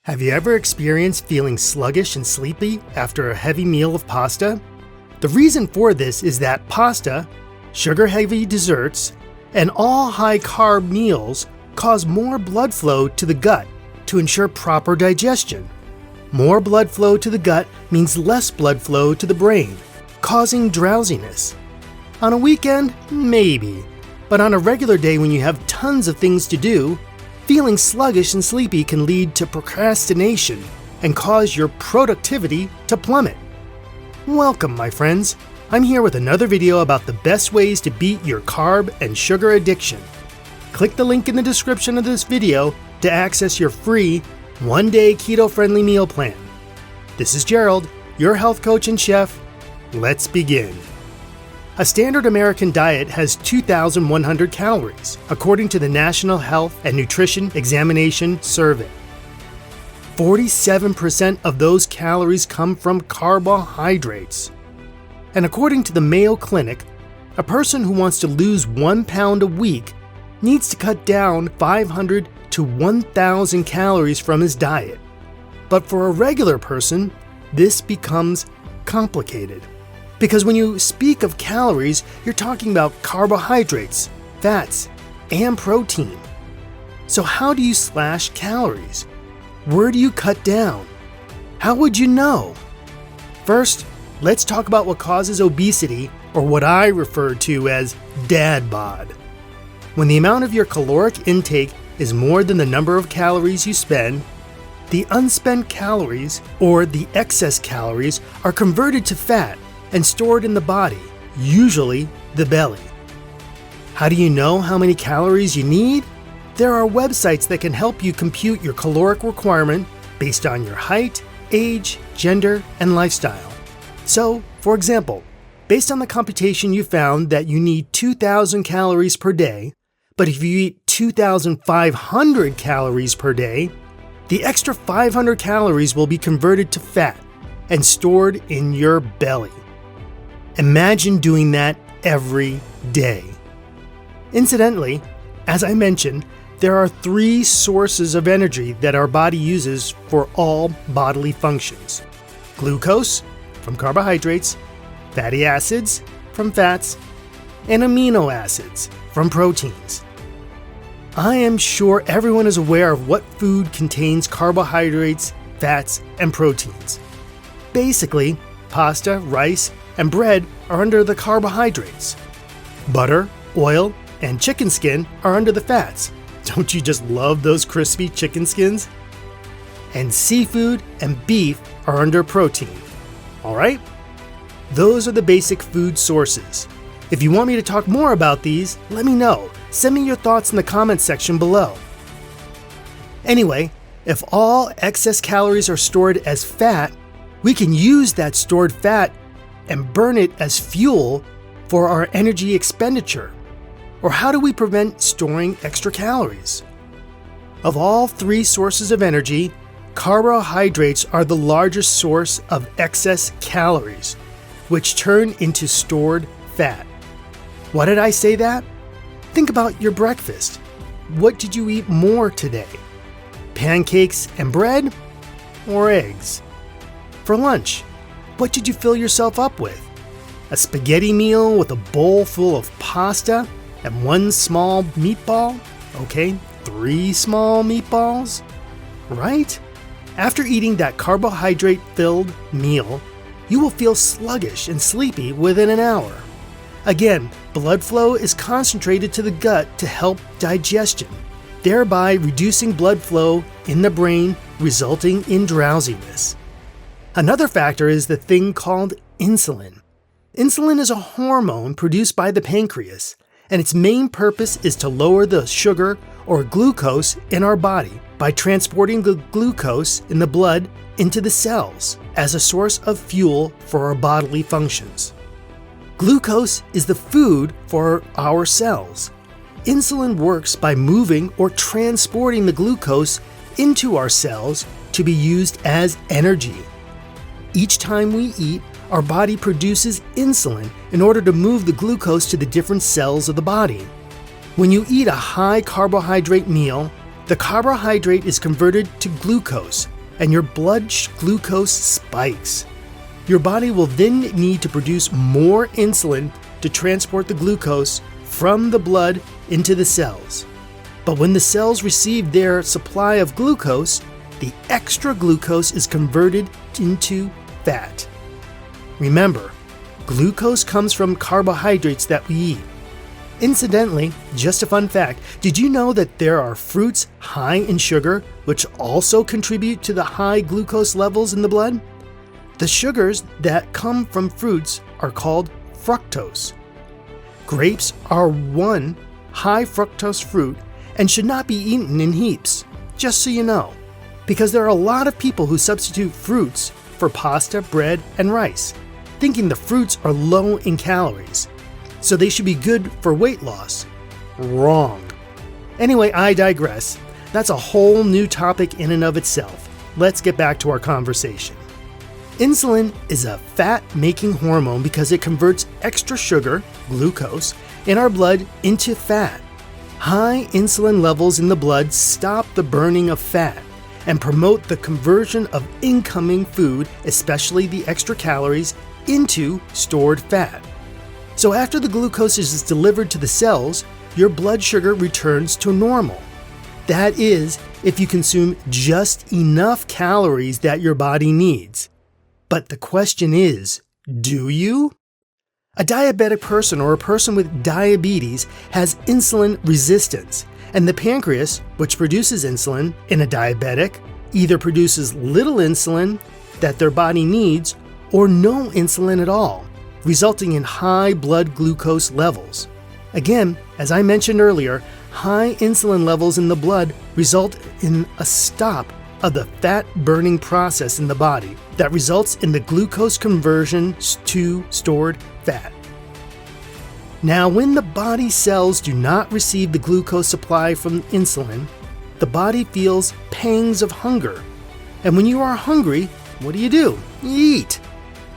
Have you ever experienced feeling sluggish and sleepy after a heavy meal of pasta? The reason for this is that pasta, sugar-heavy desserts, and all high-carb meals cause more blood flow to the gut to ensure proper digestion. More blood flow to the gut means less blood flow to the brain, causing drowsiness. On a weekend, maybe, but on a regular day when you have tons of things to do, feeling sluggish and sleepy can lead to procrastination and cause your productivity to plummet. Welcome, my friends. I'm here with another video about the best ways to beat your carb and sugar addiction. Click the link in the description of this video to access your free one-day keto-friendly meal plan. This is Gerald, your health coach and chef. Let's begin. A standard American diet has 2,100 calories, according to the National Health and Nutrition Examination Survey. 47% of those calories come from carbohydrates. And according to the Mayo Clinic, a person who wants to lose 1 pound a week needs to cut down 500 to 1,000 calories from his diet. But for a regular person, this becomes complicated. Because when you speak of calories, you're talking about carbohydrates, fats, and protein. So how do you slash calories? Where do you cut down? How would you know? First, let's talk about what causes obesity, or what I refer to as dad bod. When the amount of your caloric intake is more than the number of calories you spend, the unspent calories, or the excess calories, are converted to fat and stored in the body, usually the belly. How do you know how many calories you need? There are websites that can help you compute your caloric requirement based on your height, age, gender, and lifestyle. So, for example, based on the computation you found that you need 2,000 calories per day, but if you eat 2,500 calories per day, the extra 500 calories will be converted to fat and stored in your belly. Imagine doing that every day. Incidentally, as I mentioned, there are 3 sources of energy that our body uses for all bodily functions: glucose, from carbohydrates, fatty acids, from fats, and amino acids, from proteins. I am sure everyone is aware of what food contains carbohydrates, fats, and proteins. Basically, pasta, rice, and bread are under the carbohydrates. Butter, oil, and chicken skin are under the fats. Don't you just love those crispy chicken skins? And seafood and beef are under protein. Alright? Those are the basic food sources. If you want me to talk more about these, let me know. Send me your thoughts in the comments section below. Anyway, if all excess calories are stored as fat, we can use that stored fat and burn it as fuel for our energy expenditure. Or how do we prevent storing extra calories? Of all 3 sources of energy, carbohydrates are the largest source of excess calories, which turn into stored fat. Why did I say that? Think about your breakfast. What did you eat more today? Pancakes and bread, or eggs? For lunch, what did you fill yourself up with? A spaghetti meal with a bowl full of pasta and 1 small meatball? Okay, 3 small meatballs? Right? After eating that carbohydrate-filled meal, you will feel sluggish and sleepy within an hour. Again, blood flow is concentrated to the gut to help digestion, thereby reducing blood flow in the brain, resulting in drowsiness. Another factor is the thing called insulin. Insulin is a hormone produced by the pancreas, and its main purpose is to lower the sugar or glucose in our body by transporting the glucose in the blood into the cells as a source of fuel for our bodily functions. Glucose is the food for our cells. Insulin works by moving or transporting the glucose into our cells to be used as energy. Each time we eat, our body produces insulin in order to move the glucose to the different cells of the body. When you eat a high carbohydrate meal, the carbohydrate is converted to glucose and your blood glucose spikes. Your body will then need to produce more insulin to transport the glucose from the blood into the cells. But when the cells receive their supply of glucose, the extra glucose is converted into fat. Remember, glucose comes from carbohydrates that we eat. Incidentally, just a fun fact, did you know that there are fruits high in sugar which also contribute to the high glucose levels in the blood? The sugars that come from fruits are called fructose. Grapes are one high fructose fruit and should not be eaten in heaps, just so you know, because there are a lot of people who substitute fruits for pasta, bread, and rice, thinking the fruits are low in calories, so they should be good for weight loss. Wrong. Anyway, I digress. That's a whole new topic in and of itself. Let's get back to our conversation. Insulin is a fat-making hormone because it converts extra sugar, glucose, in our blood into fat. High insulin levels in the blood stop the burning of fat and promote the conversion of incoming food, especially the extra calories, into stored fat. So after the glucose is delivered to the cells, your blood sugar returns to normal. That is, if you consume just enough calories that your body needs. But the question is, do you? A diabetic person or a person with diabetes has insulin resistance, and the pancreas, which produces insulin in a diabetic, either produces little insulin that their body needs or no insulin at all, resulting in high blood glucose levels. Again, as I mentioned earlier, high insulin levels in the blood result in a stop of the fat-burning process in the body that results in the glucose conversion to stored fat. Now, when the body cells do not receive the glucose supply from insulin, the body feels pangs of hunger. And when you are hungry, what do? You eat.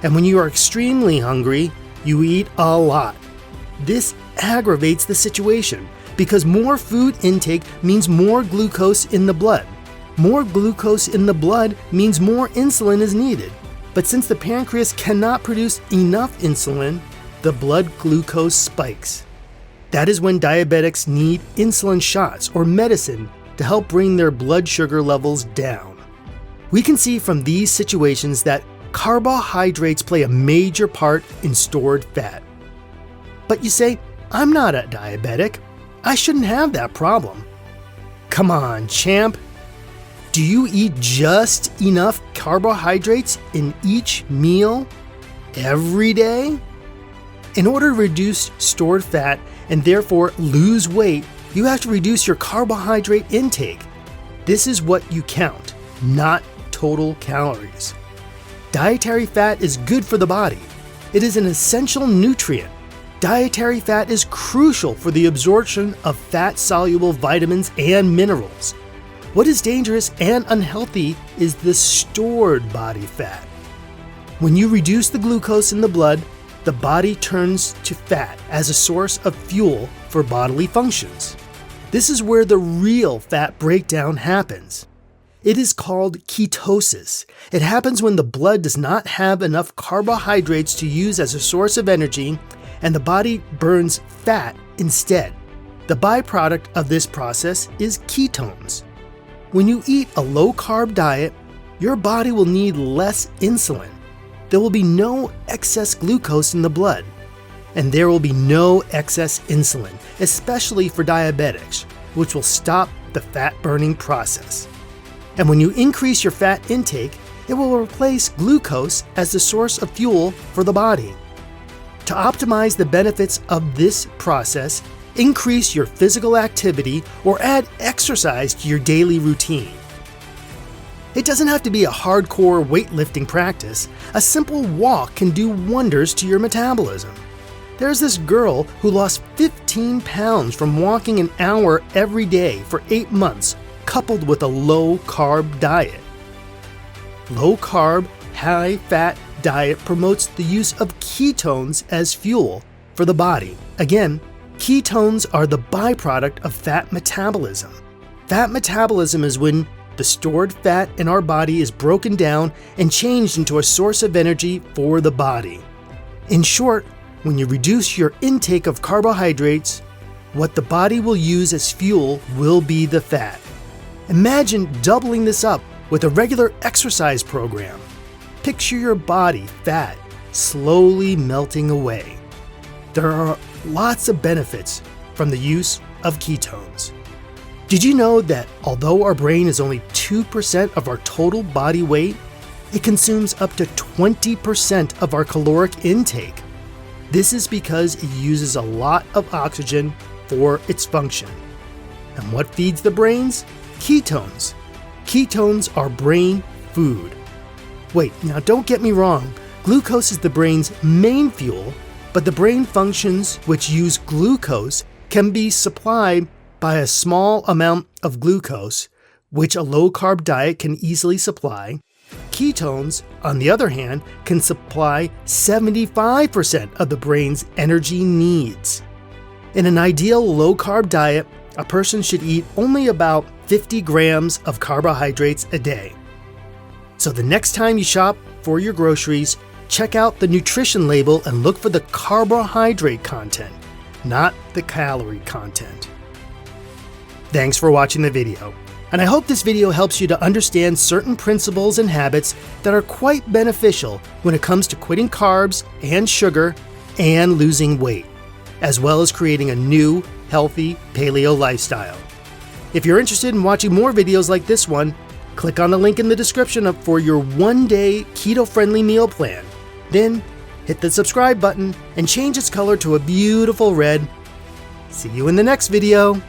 And when you are extremely hungry, you eat a lot. This aggravates the situation because more food intake means more glucose in the blood. More glucose in the blood means more insulin is needed. But since the pancreas cannot produce enough insulin, the blood glucose spikes. That is when diabetics need insulin shots or medicine to help bring their blood sugar levels down. We can see from these situations that carbohydrates play a major part in stored fat. But you say, I'm not a diabetic. I shouldn't have that problem. Come on, champ. Do you eat just enough carbohydrates in each meal every day? In order to reduce stored fat and therefore lose weight, you have to reduce your carbohydrate intake. This is what you count, not total calories. Dietary fat is good for the body. It is an essential nutrient. Dietary fat is crucial for the absorption of fat-soluble vitamins and minerals. What is dangerous and unhealthy is the stored body fat. When you reduce the glucose in the blood, the body turns to fat as a source of fuel for bodily functions. This is where the real fat breakdown happens. It is called ketosis. It happens when the blood does not have enough carbohydrates to use as a source of energy, and the body burns fat instead. The byproduct of this process is ketones. When you eat a low-carb diet, your body will need less insulin. There will be no excess glucose in the blood, and there will be no excess insulin, especially for diabetics, which will stop the fat-burning process. And when you increase your fat intake, it will replace glucose as the source of fuel for the body. To optimize the benefits of this process, increase your physical activity or add exercise to your daily routine. It doesn't have to be a hardcore weightlifting practice. A simple walk can do wonders to your metabolism. There's this girl who lost 15 pounds from walking an hour every day for 8 months, coupled with a low-carb diet. Low-carb, high-fat diet promotes the use of ketones as fuel for the body. Again, ketones are the byproduct of fat metabolism. Fat metabolism is when the stored fat in our body is broken down and changed into a source of energy for the body. In short, when you reduce your intake of carbohydrates, what the body will use as fuel will be the fat. Imagine doubling this up with a regular exercise program. Picture your body fat slowly melting away. There are lots of benefits from the use of ketones. Did you know that although our brain is only 2% of our total body weight, it consumes up to 20% of our caloric intake? This is because it uses a lot of oxygen for its function. And what feeds the brains? Ketones. Ketones are brain food. Wait, now don't get me wrong. Glucose is the brain's main fuel, but the brain functions which use glucose can be supplied by a small amount of glucose, which a low-carb diet can easily supply. Ketones, on the other hand, can supply 75% of the brain's energy needs. In an ideal low-carb diet, a person should eat only about 50 grams of carbohydrates a day. So the next time you shop for your groceries, check out the nutrition label and look for the carbohydrate content, not the calorie content. Thanks for watching the video, and I hope this video helps you to understand certain principles and habits that are quite beneficial when it comes to quitting carbs and sugar and losing weight, as well as creating a new, healthy paleo lifestyle. If you're interested in watching more videos like this one, click on the link in the description for your one-day keto-friendly meal plan. Then hit the subscribe button and change its color to a beautiful red. See you in the next video.